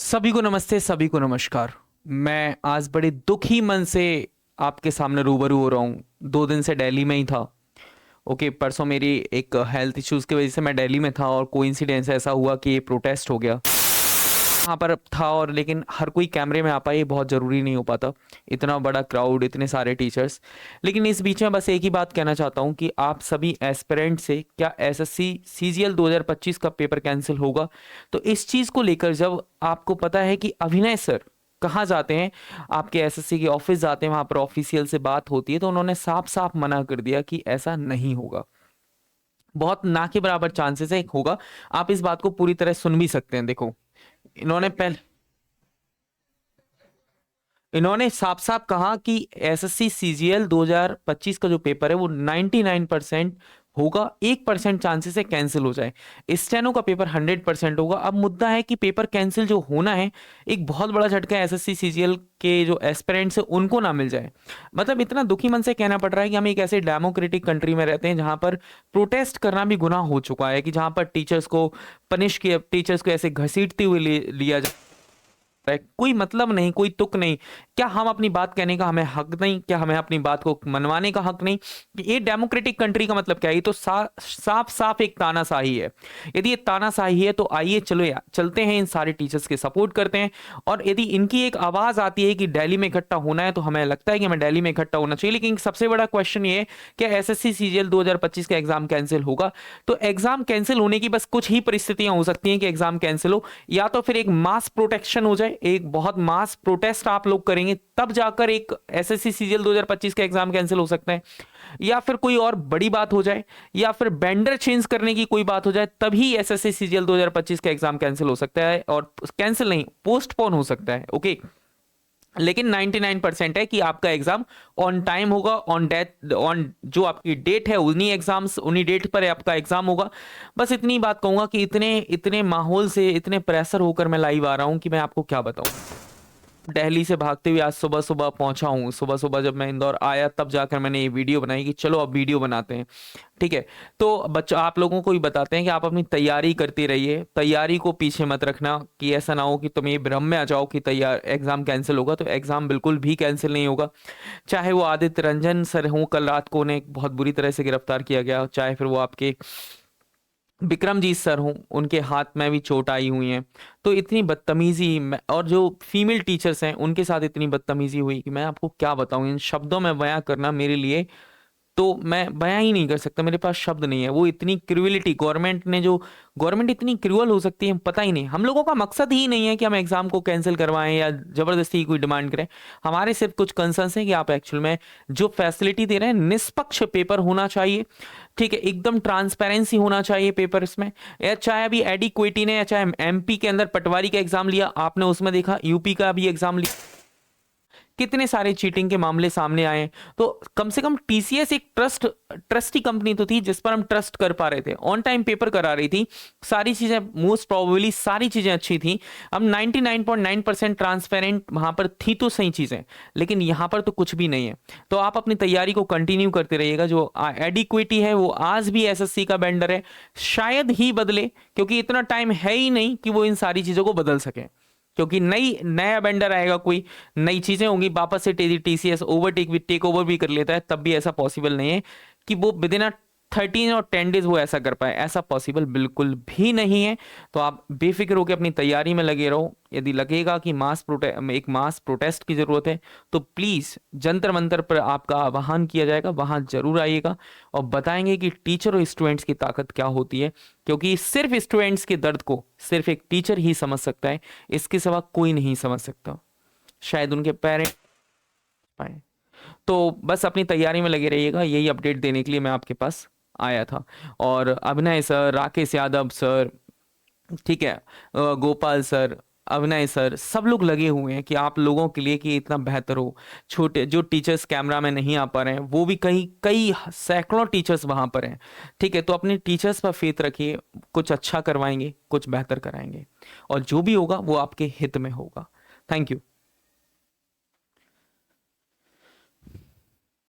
सभी को नमस्ते, सभी को नमस्कार। मैं आज बड़े दुखी मन से आपके सामने रूबरू हो रहा हूँ। 2 दिन से दिल्ली में ही था। ओके, परसों मेरी एक हेल्थ इश्यूज़ की वजह से मैं दिल्ली में था और कोइंसिडेंस ऐसा हुआ कि ये प्रोटेस्ट हो गया। वहाँ पर था और लेकिन हर कोई कैमरे में आ पाए ये बहुत ज़रूरी नहीं हो पाता। इतना बड़ा क्राउड, इतने सारे टीचर्स। लेकिन इस बीच में बस एक ही बात कहना चाहता हूँ कि आप सभी एस्पिरेंट से क्या एसएससी सीजीएल 2025 का पेपर कैंसिल होगा? तो इस चीज़ को लेकर जब आपको पता है कि अभिनय सर कहाँ जाते हैं, आपके एसएससी के ऑफिस जाते हैं, वहाँ पर ऑफिशियल से बात होती है, तो उन्होंने साफ साफ मना कर दिया कि ऐसा नहीं होगा। बहुत ना के बराबर चांसेस है होगा। आप इस बात को पूरी तरह सुन भी सकते हैं। देखो, इन्होंने पहले इन्होंने साफ साफ कहा कि एसएससी सीजीएल 2025 का जो पेपर है वो 99% होगा। 1% चांसेस है कैंसिल हो जाए। स्टेनो का पेपर 100% होगा। अब मुद्दा है कि पेपर कैंसिल जो होना है, एक बहुत बड़ा झटका एसएससी सीजीएल के जो एस्पिरेंट्स है उनको ना मिल जाए। मतलब इतना दुखी मन से कहना पड़ रहा है कि हम एक ऐसे डेमोक्रेटिक कंट्री में रहते हैं जहां पर प्रोटेस्ट करना भी गुनाह हो चुका है, कि जहां पर टीचर्स को पनिश किया, टीचर्स को ऐसे घसीटते हुए लिया जाए। कोई मतलब नहीं, कोई तुक नहीं। क्या हम अपनी बात कहने का हमें हक नहीं? क्या हमें अपनी बात को मनवाने का हक नहीं? ये डेमोक्रेटिक कंट्री का मतलब क्या है? ये तो साफ साफ एक तानाशाही है। यदि ये तानाशाही है तो आइए चलो यार, चलते हैं इन सारे टीचर्स के सपोर्ट करते हैं। और यदि इनकी एक आवाज आती है कि दिल्ली में इकट्ठा होना है, तो हमें लगता है कि हमें दिल्ली में इकट्ठा होना चाहिए। लेकिन सबसे बड़ा क्वेश्चन ये है कि एसएससी सीजीएल 2025 का एग्जाम कैंसिल होगा? तो एग्जाम कैंसिल होने की बस कुछ ही परिस्थितियां हो सकती हैं कि एग्जाम कैंसिल हो। या तो फिर एक मास प्रोटेक्शन हो जाए, एक बहुत मास प्रोटेस्ट आप लोग करेंगे, तब जाकर एक एसएससी सीजीएल 2025 का एग्जाम कैंसिल हो सकता है। या फिर कोई और बड़ी बात हो जाए, या फिर बेंडर चेंज करने की कोई बात हो जाए, तभी एसएससी सीजीएल 2025 का एग्जाम कैंसिल हो सकता है। और कैंसिल नहीं, पोस्टपोन हो सकता है। ओके, लेकिन 99% है कि आपका एग्जाम ऑन टाइम होगा, ऑन डेट, ऑन जो आपकी डेट है उन्हीं एग्जाम्स उन्हीं डेट पर आपका एग्जाम होगा। बस इतनी बात कहूंगा कि इतने इतने माहौल से, इतने प्रेशर होकर मैं लाइव आ रहा हूं कि मैं आपको क्या बताऊं। दिल्ली से भागते हुए आज सुबह सुबह पहुंचा हूँ। सुबह सुबह जब मैं इंदौर आया तब जाकर मैंने ये वीडियो बनाई कि चलो अब वीडियो बनाते हैं। ठीक है, तो बच्चों आप लोगों को भी बताते हैं कि आप अपनी तैयारी करते रहिए। तैयारी को पीछे मत रखना, कि ऐसा ना हो कि तुम ये भ्रम में आ जाओ कि तैयार एग्जाम कैंसिल होगा। तो एग्जाम बिल्कुल भी कैंसिल नहीं होगा। चाहे वो आदित्य रंजन सर हों, कल रात को उन्हें बहुत बुरी तरह से गिरफ्तार किया गया, चाहे फिर वो आपके विक्रमजीत सर हों, उनके हाथ में भी चोट आई हुई है। तो इतनी बदतमीजी और जो फीमेल टीचर्स हैं उनके साथ इतनी बदतमीजी हुई कि मैं आपको क्या बताऊं। इन शब्दों में बयां करना मेरे लिए, तो मैं बयां ही नहीं कर सकता, मेरे पास शब्द नहीं है। वो इतनी क्रूअलिटी गवर्नमेंट इतनी क्रूअल हो सकती है, पता ही नहीं। हम लोगों का मकसद ही नहीं है कि हम एग्जाम को कैंसिल करवाएं या जबरदस्ती कोई डिमांड करें। हमारे सिर्फ कुछ कंसर्न्स हैं कि आप एक्चुअल में जो फैसिलिटी दे रहे हैं, निष्पक्ष पेपर होना चाहिए। ठीक है, एकदम ट्रांसपेरेंसी होना चाहिए पेपर्स में। या चाहे अभी एडिक्वेटी ने, या चाहे एमपी के अंदर पटवारी का एग्जाम लिया आपने, उसमें देखा यूपी का भी एग्जाम लिया, कितने सारे चीटिंग के मामले सामने आए। तो कम से कम टीसीएस एक ट्रस्टी कंपनी तो थी जिस पर हम ट्रस्ट कर पा रहे थे, ऑन टाइम पेपर करा रही थी, सारी चीजें मोस्ट प्रोबेबली सारी चीजें अच्छी थी। अब 99.9% ट्रांसपेरेंट वहां पर थी तो सही चीजें, लेकिन यहां पर तो कुछ भी नहीं है। तो आप अपनी तैयारी को कंटिन्यू करते रहिएगा। जो एडिक्विटी है वो आज भी एसएससी का बेंडर है, शायद ही बदले, क्योंकि इतना टाइम है ही नहीं कि वो इन सारी चीजों को बदल सके। क्योंकि नया वेंडर आएगा, कोई नई चीजें होंगी, वापस से टीसीएस टेक ओवर भी कर लेता है, तब भी ऐसा पॉसिबल नहीं है कि वो विद इन 13 और 10 डेज वो ऐसा कर पाए। ऐसा पॉसिबल बिल्कुल भी नहीं है। तो आप बेफिक्र होकर अपनी तैयारी में लगे रहो। यदि लगेगा कि एक मास प्रोटेस्ट की जरूरत है, तो प्लीज जंतर मंतर पर आपका आह्वान किया जाएगा, वहां जरूर आइएगा और बताएंगे कि टीचर और स्टूडेंट्स की ताकत क्या होती है। क्योंकि सिर्फ स्टूडेंट्स के दर्द को सिर्फ एक टीचर ही समझ सकता है, इसके सिवा कोई नहीं समझ सकता, शायद उनके पेरेंट्स पाए। तो बस अपनी तैयारी में लगे रहिएगा, यही अपडेट देने के लिए मैं आपके पास आया था। और अभिनय सर, राकेश यादव सर, ठीक है, गोपाल सर, अभिनय सर, सब लोग लगे हुए हैं कि आप लोगों के लिए कि इतना बेहतर हो। छोटे जो टीचर्स कैमरा में नहीं आ पा रहे हैं, वो भी कई कई सैकड़ों टीचर्स वहां पर हैं। ठीक है, तो अपने टीचर्स पर फेथ रखिए, कुछ अच्छा करवाएंगे, कुछ बेहतर कराएंगे, और जो भी होगा वो आपके हित में होगा। Thank you.